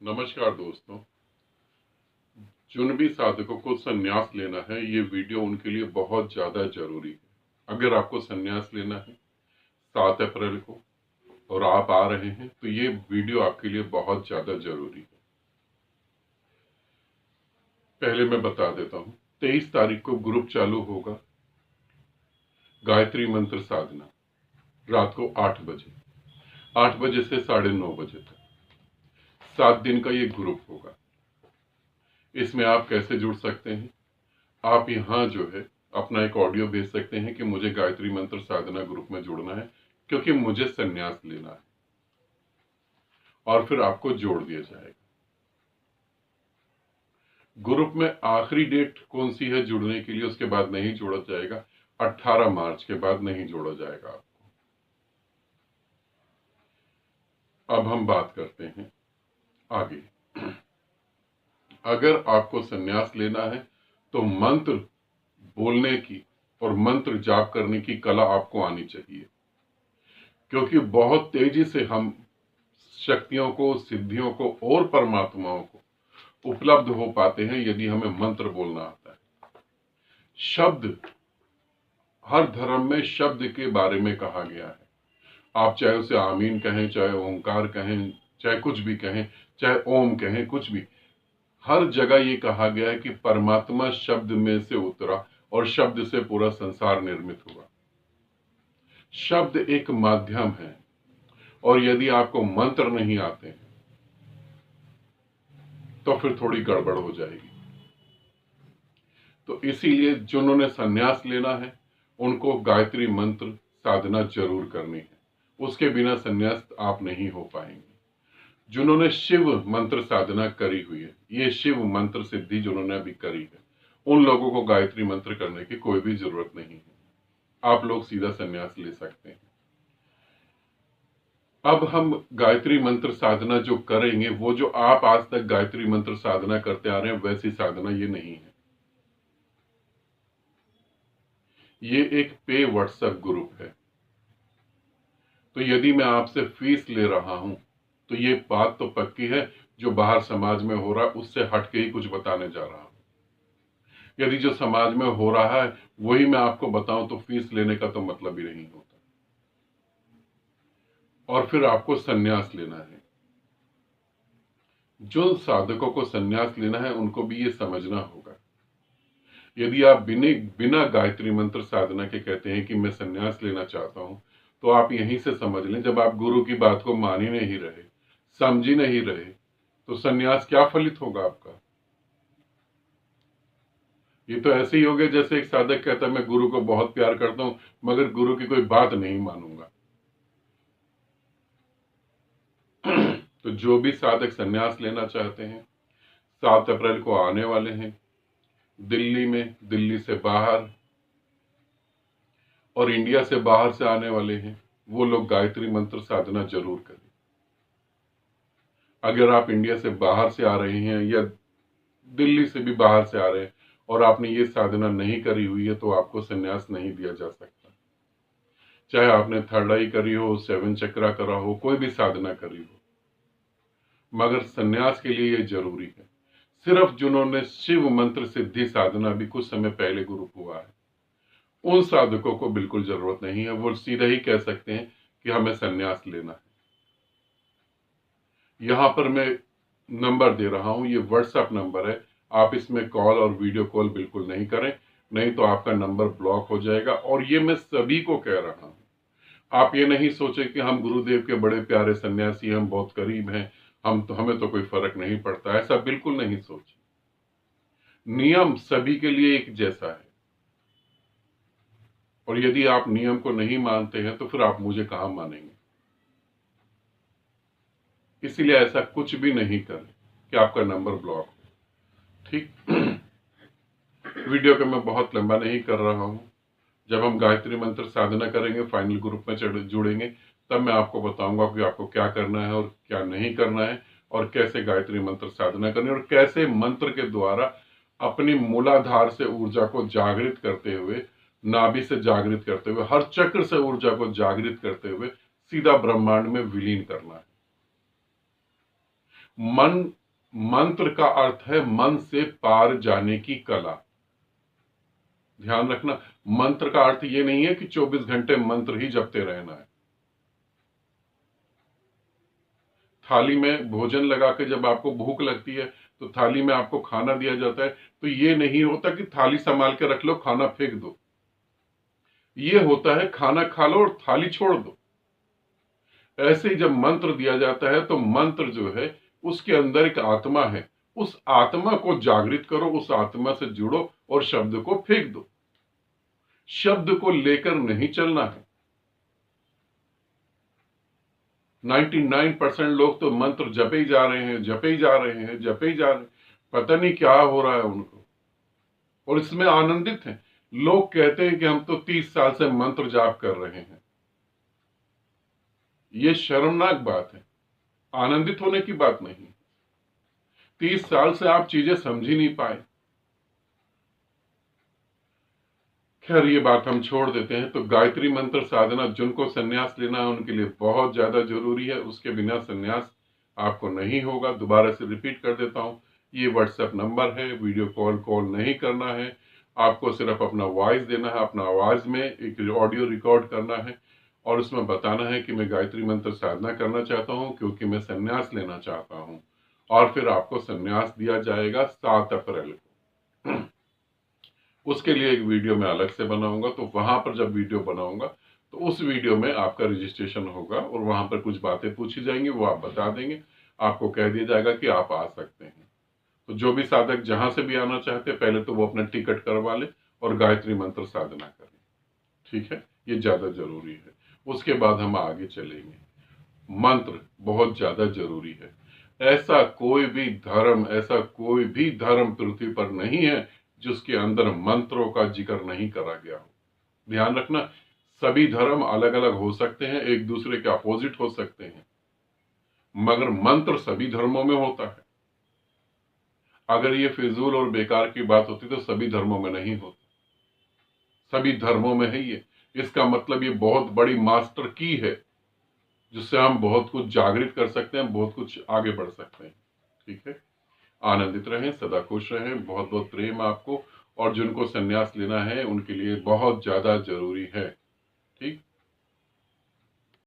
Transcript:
नमस्कार दोस्तों। जिन भी साधकों को संन्यास लेना है, ये वीडियो उनके लिए बहुत ज़्यादा जरूरी है। अगर आपको संन्यास लेना है 7 अप्रैल को और आप आ रहे हैं तो ये वीडियो आपके लिए बहुत ज़्यादा जरूरी है। पहले मैं बता देता हूँ, 23 तारीख को ग्रुप चालू होगा, गायत्री मंत्र साधना, रात को 8 बजे, 8 बजे से 9:30 बजे तक 7 दिन का ये ग्रुप होगा। इसमें आप कैसे जुड़ सकते हैं? आप यहाँ जो है अपना एक ऑडियो भेज सकते हैं कि मुझे गायत्री मंत्र साधना ग्रुप में जुड़ना है क्योंकि मुझे संन्यास लेना है, और फिर आपको जोड़ दिया जाएगा। ग्रुप में आखिरी डेट कौन सी है जुड़ने के लिए, उसके बाद नहीं जोड़ा जाएगा। 18 मार्च के बाद नहीं जोड़ा जाएगा आपको। अब हम बात करते हैं आगे। अगर आपको संन्यास लेना है तो मंत्र बोलने की और मंत्र जाप करने की कला आपको आनी चाहिए, क्योंकि बहुत तेजी से हम शक्तियों को, सिद्धियों को और परमात्माओं को उपलब्ध हो पाते हैं यदि हमें मंत्र बोलना आता है। शब्द, हर धर्म में शब्द के बारे में कहा गया है। आप चाहे उसे आमीन कहें, चाहे ओंकार कहें, चाहे कुछ भी कहें, चाहे ओम कहें, कुछ भी, हर जगह ये कहा गया है कि परमात्मा शब्द में से उतरा और शब्द से पूरा संसार निर्मित हुआ। शब्द एक माध्यम है, और यदि आपको मंत्र नहीं आते हैं तो फिर थोड़ी गड़बड़ हो जाएगी। तो इसीलिए जिन्होंने संन्यास लेना है उनको गायत्री मंत्र साधना जरूर करनी है, उसके बिना संन्यास आप नहीं हो पाएंगे। जिन्होंने शिव मंत्र साधना करी हुई है, ये शिव मंत्र सिद्धि जिन्होंने अभी करी है, उन लोगों को गायत्री मंत्र करने की कोई भी जरूरत नहीं है। आप लोग सीधा संन्यास ले सकते हैं। अब हम गायत्री मंत्र साधना जो करेंगे, वो जो आप आज तक गायत्री मंत्र साधना करते आ रहे हैं वैसी साधना ये नहीं है। ये एक पे व्हाट्सएप ग्रुप है। तो यदि मैं आपसे फीस ले रहा हूं तो ये बात तो पक्की है, जो बाहर समाज में हो रहा है उससे हट के ही कुछ बताने जा रहा हूं। यदि जो समाज में हो रहा है वही मैं आपको बताऊं तो फीस लेने का तो मतलब ही नहीं होता। और फिर आपको संन्यास लेना है। जो साधकों को संन्यास लेना है उनको भी ये समझना होगा। यदि आप बिना गायत्री मंत्र साधना के कहते हैं कि मैं संन्यास लेना चाहता हूं, तो आप यहीं से समझ लें, जब आप गुरु की बात को मान ही नहीं रहे, समझ ही नहीं रहे, तो संन्यास क्या फलित होगा आपका? ये तो ऐसे ही हो गया जैसे एक साधक कहता है मैं गुरु को बहुत प्यार करता हूं मगर गुरु की कोई बात नहीं मानूंगा। तो जो भी साधक संन्यास लेना चाहते हैं, 7 अप्रैल को आने वाले हैं दिल्ली में, दिल्ली से बाहर और इंडिया से बाहर से आने वाले हैं, वो लोग गायत्री मंत्र साधना जरूर करें। अगर आप इंडिया से बाहर से आ रहे हैं या दिल्ली से भी बाहर से आ रहे हैं और आपने ये साधना नहीं करी हुई है तो आपको संन्यास नहीं दिया जा सकता। चाहे आपने थर्ड आई करी हो, 7 चक्रा करा हो, कोई भी साधना करी हो, मगर संन्यास के लिए ये जरूरी है। सिर्फ जिन्होंने शिव मंत्र सिद्धि साधना भी कुछ समय पहले ग्रुप हुआ है, उन साधकों को बिल्कुल जरूरत नहीं है। वो सीधा ही कह सकते हैं कि हमें संन्यास लेना है। यहां पर मैं नंबर दे रहा हूं, ये व्हाट्सएप नंबर है। आप इसमें कॉल और वीडियो कॉल बिल्कुल नहीं करें, नहीं तो आपका नंबर ब्लॉक हो जाएगा। और ये मैं सभी को कह रहा हूं। आप ये नहीं सोचे कि हम गुरुदेव के बड़े प्यारे सन्यासी, हम बहुत करीब हैं, हमें तो कोई फर्क नहीं पड़ता, ऐसा बिल्कुल नहीं सोचे। नियम सभी के लिए एक जैसा है, और यदि आप नियम को नहीं मानते हैं तो फिर आप मुझे कहां मानेंगे। इसीलिए ऐसा कुछ भी नहीं करें कि आपका नंबर ब्लॉक हो। ठीक। वीडियो को मैं बहुत लंबा नहीं कर रहा हूं। जब हम गायत्री मंत्र साधना करेंगे, फाइनल ग्रुप में जुड़ेंगे, तब मैं आपको बताऊंगा कि आपको क्या करना है और क्या नहीं करना है, और कैसे गायत्री मंत्र साधना करनी है, और कैसे मंत्र के द्वारा अपनी मूलाधार से ऊर्जा को जागृत करते हुए, नाभि से जागृत करते हुए, हर चक्र से ऊर्जा को जागृत करते हुए सीधा ब्रह्मांड में विलीन करना है। मन, मंत्र का अर्थ है मन से पार जाने की कला। ध्यान रखना, मंत्र का अर्थ ये नहीं है कि 24 घंटे मंत्र ही जपते रहना है। थाली में भोजन लगा के जब आपको भूख लगती है तो थाली में आपको खाना दिया जाता है, तो ये नहीं होता कि थाली संभाल के रख लो, खाना फेंक दो। ये होता है खाना खा लो और थाली छोड़ दो। ऐसे ही जब मंत्र दिया जाता है तो मंत्र जो है उसके अंदर एक आत्मा है, उस आत्मा को जागृत करो, उस आत्मा से जुड़ो और शब्द को फेंक दो। शब्द को लेकर नहीं चलना है। 99% लोग तो मंत्र जपे ही जा रहे हैं, जपे ही जा रहे हैं, जपे ही जा रहे हैं, पता नहीं क्या हो रहा है उनको, और इसमें आनंदित हैं। लोग कहते हैं कि हम तो 30 साल से मंत्र जाप कर रहे हैं। यह शर्मनाक बात है, आनंदित होने की बात नहीं। 30 साल से आप चीजें समझ ही नहीं पाए। खैर, ये बात हम छोड़ देते हैं। तो गायत्री मंत्र साधना जिनको संन्यास लेना है उनके लिए बहुत ज्यादा जरूरी है, उसके बिना संन्यास आपको नहीं होगा। दोबारा से रिपीट कर देता हूं, ये व्हाट्सएप नंबर है, वीडियो कॉल नहीं करना है, आपको सिर्फ अपना वॉइस देना है, अपना आवाज में एक ऑडियो रिकॉर्ड करना है और उसमें बताना है कि मैं गायत्री मंत्र साधना करना चाहता हूं क्योंकि मैं संन्यास लेना चाहता हूं, और फिर आपको संन्यास दिया जाएगा 7 अप्रैल को। उसके लिए एक वीडियो मैं अलग से बनाऊंगा, तो वहां पर जब वीडियो बनाऊंगा तो उस वीडियो में आपका रजिस्ट्रेशन होगा और वहां पर कुछ बातें पूछी जाएंगी, वो आप बता देंगे, आपको कह दिया जाएगा कि आप आ सकते हैं। तो जो भी साधक जहां से भी आना चाहते हैं पहले तो वो अपना टिकट करवा ले और गायत्री मंत्र साधना करें, ठीक है, ये ज्यादा जरूरी है। उसके बाद हम आगे चलेंगे। मंत्र बहुत ज्यादा जरूरी है। ऐसा कोई भी धर्म पृथ्वी पर नहीं है जिसके अंदर मंत्रों का जिक्र नहीं करा गया हो। ध्यान रखना, सभी धर्म अलग अलग हो सकते हैं, एक दूसरे के अपोजिट हो सकते हैं, मगर मंत्र सभी धर्मों में होता है। अगर ये फिजूल और बेकार की बात होती तो सभी धर्मों में नहीं होता। सभी धर्मों में है ये। इसका मतलब ये बहुत बड़ी मास्टर की है जिससे हम बहुत कुछ जागृत कर सकते हैं, बहुत कुछ आगे बढ़ सकते हैं। ठीक है, आनंदित रहें, सदा खुश रहें, बहुत बहुत प्रेम आपको। और जिनको संन्यास लेना है उनके लिए बहुत ज्यादा जरूरी है। ठीक।